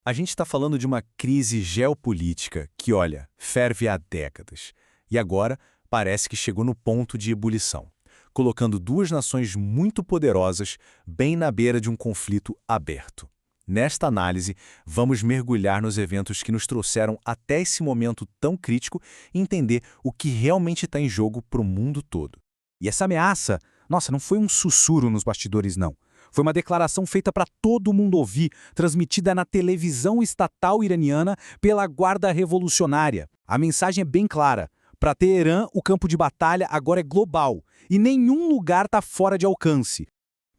A gente está falando de uma crise geopolítica que, olha, ferve há décadas. E agora parece que chegou no ponto de ebulição, colocando duas nações muito poderosas bem na beira de um conflito aberto. Nesta análise, vamos mergulhar nos eventos que nos trouxeram até esse momento tão crítico e entender o que realmente está em jogo para o mundo todo. E essa ameaça, nossa, não foi um sussurro nos bastidores, não. Foi uma declaração feita para todo mundo ouvir, transmitida na televisão estatal iraniana pela Guarda Revolucionária. A mensagem é bem clara. Para Teherã, o campo de batalha agora é global e nenhum lugar está fora de alcance.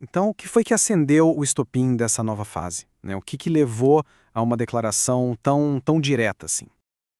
Então, o que foi que acendeu o estopim dessa nova fase? O que levou a uma declaração tão direta assim?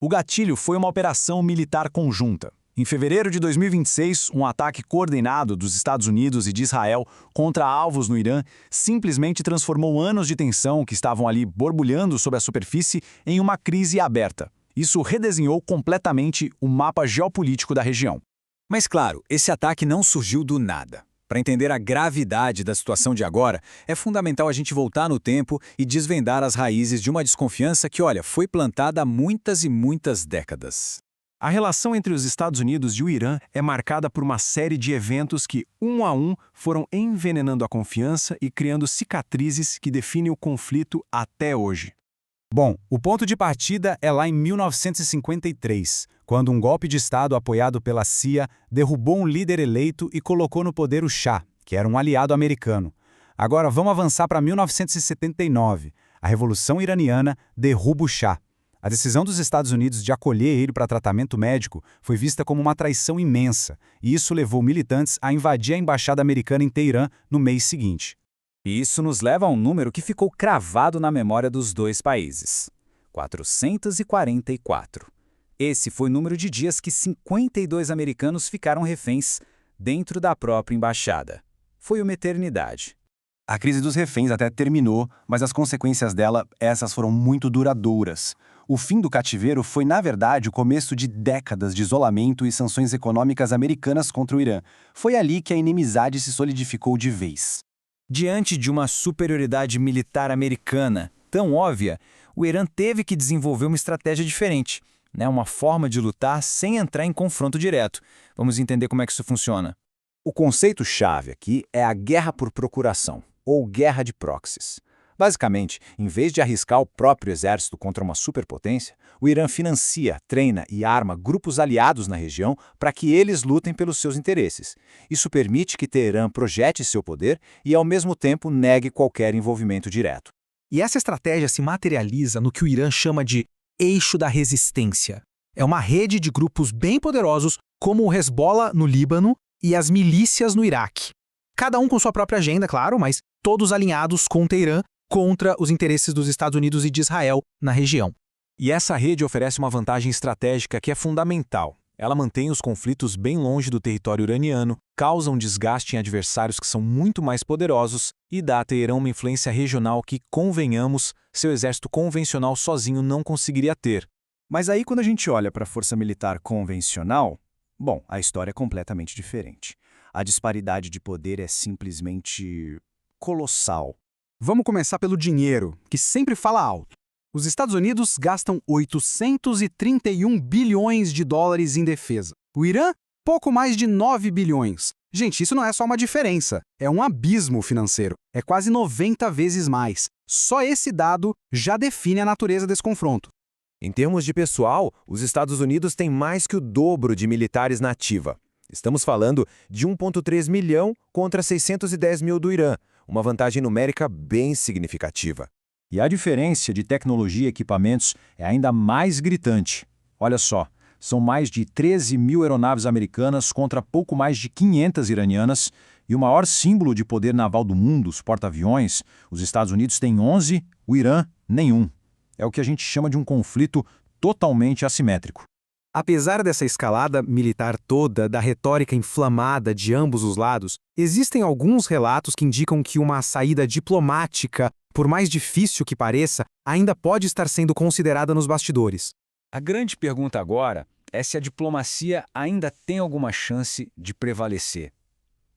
O gatilho foi uma operação militar conjunta. Em fevereiro de 2026, um ataque coordenado dos Estados Unidos e de Israel contra alvos no Irã simplesmente transformou anos de tensão que estavam ali borbulhando sob a superfície em uma crise aberta. Isso redesenhou completamente o mapa geopolítico da região. Mas claro, esse ataque não surgiu do nada. Para entender a gravidade da situação de agora, é fundamental a gente voltar no tempo e desvendar as raízes de uma desconfiança que, olha, foi plantada há muitas e muitas décadas. A relação entre os Estados Unidos e o Irã é marcada por uma série de eventos que, um a um, foram envenenando a confiança e criando cicatrizes que definem o conflito até hoje. Bom, o ponto de partida é lá em 1953, quando um golpe de Estado apoiado pela CIA derrubou um líder eleito e colocou no poder o Shah, que era um aliado americano. Agora vamos avançar para 1979. A Revolução Iraniana derruba o Shah. A decisão dos Estados Unidos de acolher ele para tratamento médico foi vista como uma traição imensa, e isso levou militantes a invadir a embaixada americana em Teherã no mês seguinte. E isso nos leva a um número que ficou cravado na memória dos dois países: 444. Esse foi o número de dias que 52 americanos ficaram reféns dentro da própria embaixada. Foi uma eternidade. A crise dos reféns até terminou, mas as consequências dela, essas foram muito duradouras. O fim do cativeiro foi, na verdade, o começo de décadas de isolamento e sanções econômicas americanas contra o Irã. Foi ali que a inimizade se solidificou de vez. Diante de uma superioridade militar americana tão óbvia, o Irã teve que desenvolver uma estratégia diferente, uma forma de lutar sem entrar em confronto direto. Vamos entender como é que isso funciona. O conceito-chave aqui é a guerra por procuração, ou guerra de proxies. Basicamente, em vez de arriscar o próprio exército contra uma superpotência, o Irã financia, treina e arma grupos aliados na região para que eles lutem pelos seus interesses. Isso permite que Teherã projete seu poder e, ao mesmo tempo, negue qualquer envolvimento direto. E essa estratégia se materializa no que o Irã chama de eixo da resistência. É uma rede de grupos bem poderosos, como o Hezbollah no Líbano e as milícias no Iraque. Cada um com sua própria agenda, claro, mas todos alinhados com Teherã contra os interesses dos Estados Unidos e de Israel na região. E essa rede oferece uma vantagem estratégica que é fundamental. Ela mantém os conflitos bem longe do território iraniano, causa um desgaste em adversários que são muito mais poderosos e dá a Teherã uma influência regional que, convenhamos, seu exército convencional sozinho não conseguiria ter. Mas aí, quando a gente olha para a força militar convencional, bom, a história é completamente diferente. A disparidade de poder é simplesmente colossal. Vamos começar pelo dinheiro, que sempre fala alto. Os Estados Unidos gastam 831 bilhões de dólares em defesa. O Irã, pouco mais de 9 bilhões. Gente, isso não é só uma diferença, é um abismo financeiro. É quase 90 vezes mais. Só esse dado já define a natureza desse confronto. Em termos de pessoal, os Estados Unidos têm mais que o dobro de militares na ativa. Estamos falando de 1,3 milhão contra 610 mil do Irã, uma vantagem numérica bem significativa. E a diferença de tecnologia e equipamentos é ainda mais gritante. Olha só, são mais de 13 mil aeronaves americanas contra pouco mais de 500 iranianas, e o maior símbolo de poder naval do mundo, os porta-aviões, os Estados Unidos têm 11, o Irã, nenhum. É o que a gente chama de um conflito totalmente assimétrico. Apesar dessa escalada militar toda, da retórica inflamada de ambos os lados, existem alguns relatos que indicam que uma saída diplomática, por mais difícil que pareça, ainda pode estar sendo considerada nos bastidores. A grande pergunta agora é se a diplomacia ainda tem alguma chance de prevalecer.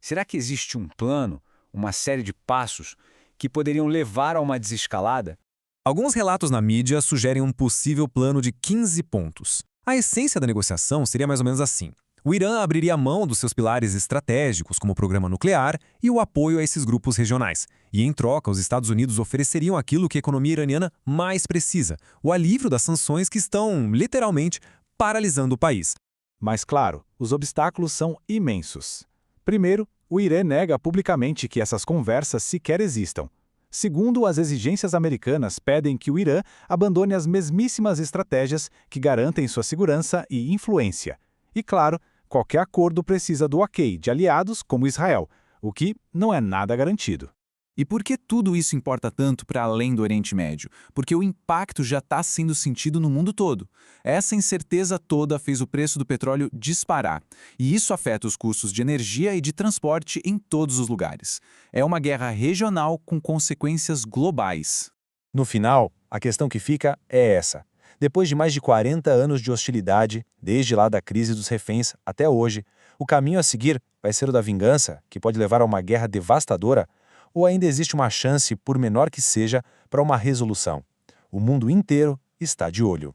Será que existe um plano, uma série de passos que poderiam levar a uma desescalada? Alguns relatos na mídia sugerem um possível plano de 15 pontos. A essência da negociação seria mais ou menos assim. O Irã abriria mão dos seus pilares estratégicos, como o programa nuclear, e o apoio a esses grupos regionais. E, em troca, os Estados Unidos ofereceriam aquilo que a economia iraniana mais precisa: o alívio das sanções que estão, literalmente, paralisando o país. Mas, claro, os obstáculos são imensos. Primeiro, o Irã nega publicamente que essas conversas sequer existam. Segundo, as exigências americanas pedem que o Irã abandone as mesmíssimas estratégias que garantem sua segurança e influência. E, claro, qualquer acordo precisa do ok de aliados como Israel, o que não é nada garantido. E por que tudo isso importa tanto para além do Oriente Médio? Porque o impacto já está sendo sentido no mundo todo. Essa incerteza toda fez o preço do petróleo disparar. E isso afeta os custos de energia e de transporte em todos os lugares. É uma guerra regional com consequências globais. No final, a questão que fica é essa. Depois de mais de 40 anos de hostilidade, desde lá da crise dos reféns até hoje, o caminho a seguir vai ser o da vingança, que pode levar a uma guerra devastadora, ou ainda existe uma chance, por menor que seja, para uma resolução? O mundo inteiro está de olho.